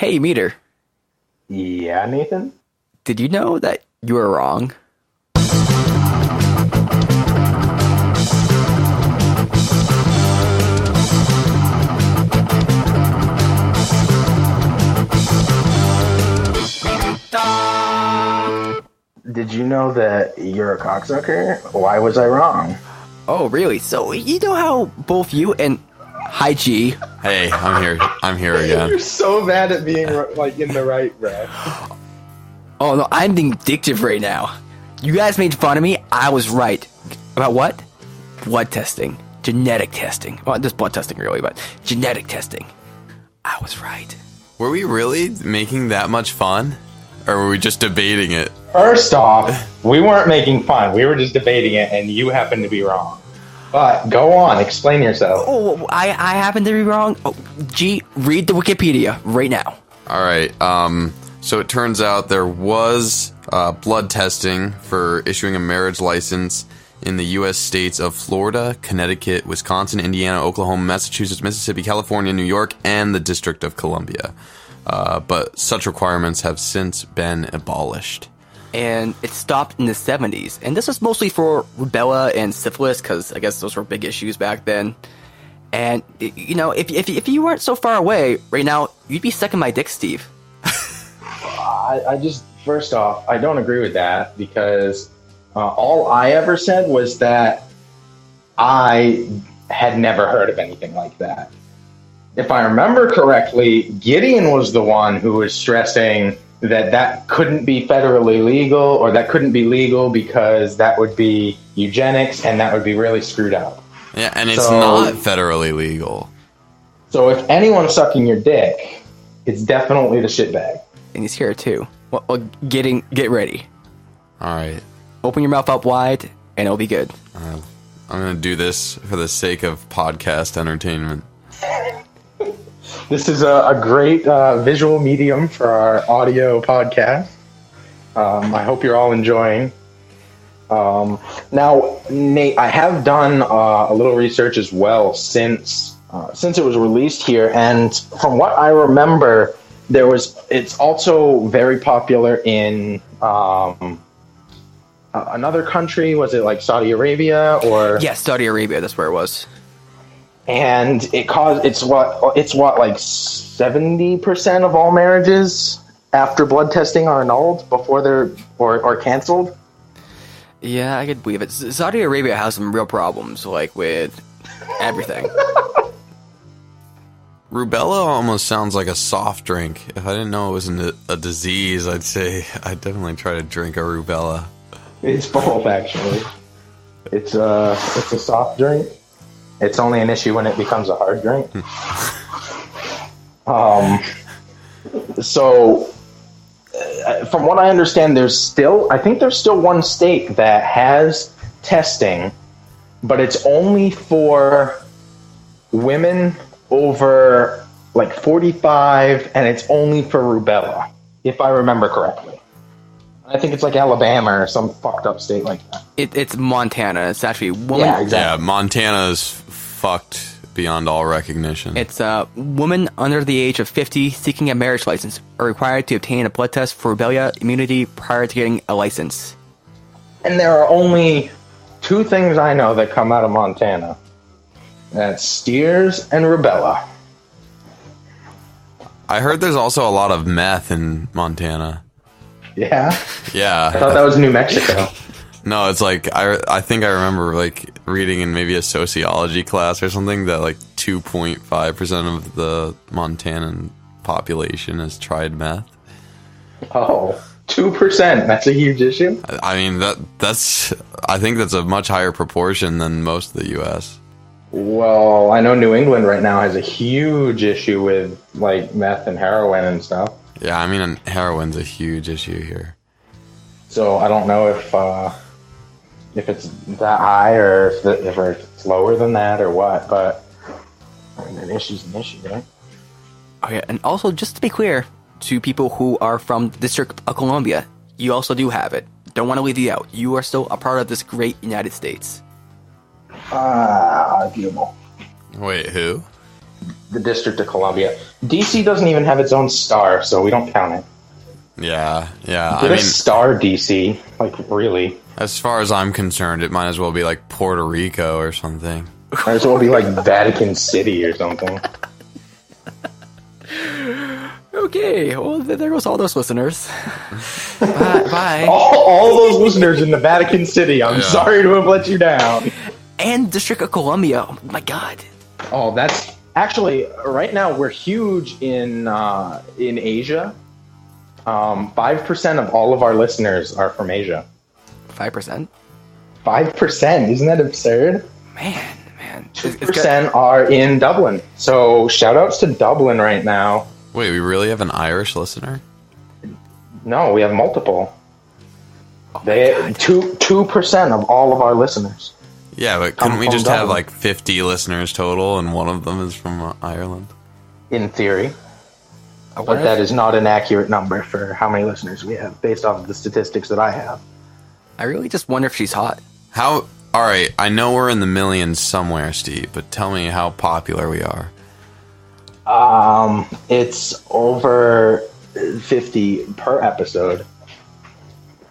Hey, Meader, Yeah, Nathan? did you know that you were wrong? Did you know that you're a cocksucker? Why was I wrong? Oh, really? So you know how both you and Hi G. Hey, I'm here. I'm here again. You're so bad at being like in the right breath. Oh no, I'm being addictive right now. You guys made fun of me. I was right. About what? Blood testing. Genetic testing. Well, just blood testing really, but genetic testing. I was right. Were we really making that much fun? Or were we just debating it? First off, we weren't making fun. We were just debating it, and you happened to be wrong. But go on, explain yourself. Oh, I happen to be wrong. Oh, G, read the Wikipedia right now. All right. So it turns out there was blood testing for issuing a marriage license in the U.S. states of Florida, Connecticut, Wisconsin, Indiana, Oklahoma, Massachusetts, Mississippi, California, New York, and the District of Columbia. But such requirements have since been abolished. And it stopped in the 70s. And this was mostly for rubella and syphilis, because I guess those were big issues back then. And, you know, if you weren't so far away right now, you'd be sucking my dick, Steve. I just, first off, I don't agree with that because all I ever said was that I had never heard of anything like that. If I remember correctly, Gideon was the one who was stressing that couldn't be federally legal, or that couldn't be legal because that would be eugenics and that would be really screwed up. Yeah, and it's not federally legal. So if anyone's sucking your dick, it's definitely the shitbag. And he's here too. Well, get ready. All right. Open your mouth up wide, and it'll be good. I'm going to do this for the sake of podcast entertainment. This is a great visual medium for our audio podcast. I hope you're all enjoying. Now, Nate, I have done a little research as well since it was released here, and from what I remember, it's also very popular in another country. Was it like Saudi Arabia or? Yes, Saudi Arabia. That's where it was. And it's what like 70% of all marriages after blood testing are annulled before they're or canceled. Yeah, I could believe it. Saudi Arabia has some real problems, like with everything. Rubella almost sounds like a soft drink. If I didn't know it wasn't a disease, I'd say I'd definitely try to drink a rubella. It's both, actually. It's a soft drink. It's only an issue when it becomes a hard drink. So, from what I understand, there's still one state that has testing, but it's only for women over like 45, and it's only for rubella, if I remember correctly. I think it's like Alabama or some fucked up state like that. It's Montana. It's actually woman. Yeah, exactly. Yeah, Montana's fucked beyond all recognition. It's women under the age of 50 seeking a marriage license are required to obtain a blood test for rubella immunity prior to getting a license. And there are only two things I know that come out of Montana. That's steers and rubella. I heard there's also a lot of meth in Montana. Yeah? Yeah. I thought that was New Mexico. No, it's like, I think I remember like reading in maybe a sociology class or something that like 2.5% of the Montanan population has tried meth. Oh, 2%. That's a huge issue. I mean, I think that's a much higher proportion than most of the U.S. Well, I know New England right now has a huge issue with like meth and heroin and stuff. Yeah, I mean, heroin's a huge issue here. So I don't know if it's that high or if it's lower than that or what, but I mean, an issue's an issue, right? Oh yeah, and also just to be clear to people who are from the District of Columbia, you also do have it. Don't want to leave you out. You are still a part of this great United States. Beautiful. Wait, who? the District of Columbia. DC doesn't even have its own star, so we don't count it. Yeah. Get a star, DC. Like, really. As far as I'm concerned, it might as well be like Puerto Rico or something. Might as well be like Vatican City or something. Okay, well, there goes all those listeners. Bye. All those listeners in the Vatican City, I'm sorry to have let you down. And District of Columbia. Oh, my God. Oh, that's... Actually, right now, we're huge in Asia. 5% of all of our listeners are from Asia. 5%? 5%? Isn't that absurd? Man. 2% are in Dublin. So, shout-outs to Dublin right now. Wait, we really have an Irish listener? No, we have multiple. Oh, They 2% of all of our listeners. Yeah, but couldn't we from just have Dublin. like 50 listeners total and one of them is from Ireland? In theory. I But that is not an accurate number for how many listeners we have, based off of the statistics that I have. I really just wonder if she's hot. How... Alright, I know we're in the millions somewhere, Steve, but tell me how popular we are. It's over 50 per episode.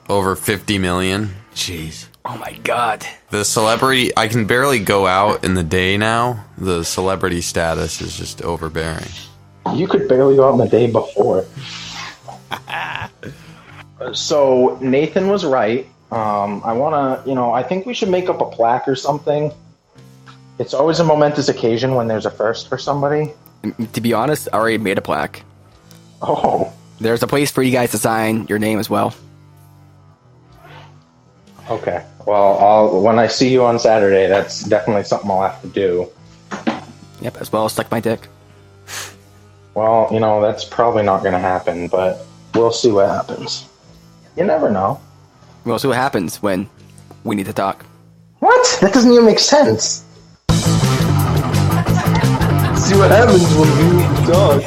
Over 50 million? Jeez. Oh, my God. The celebrity... I can barely go out in the day now. The celebrity status is just overbearing. You could barely go out on the day before. So, Nathan was right. I want to, I think we should make up a plaque or something. It's always a momentous occasion when there's a first for somebody. To be honest, I already made a plaque. Oh. There's a place for you guys to sign your name as well. Okay. Well, when I see you on Saturday, that's definitely something I'll have to do. Yep, as well as suck my dick. Well, that's probably not going to happen, but we'll see what happens. You never know. We'll see what happens when we need to talk. What? That doesn't even make sense. See what happens when we need to talk.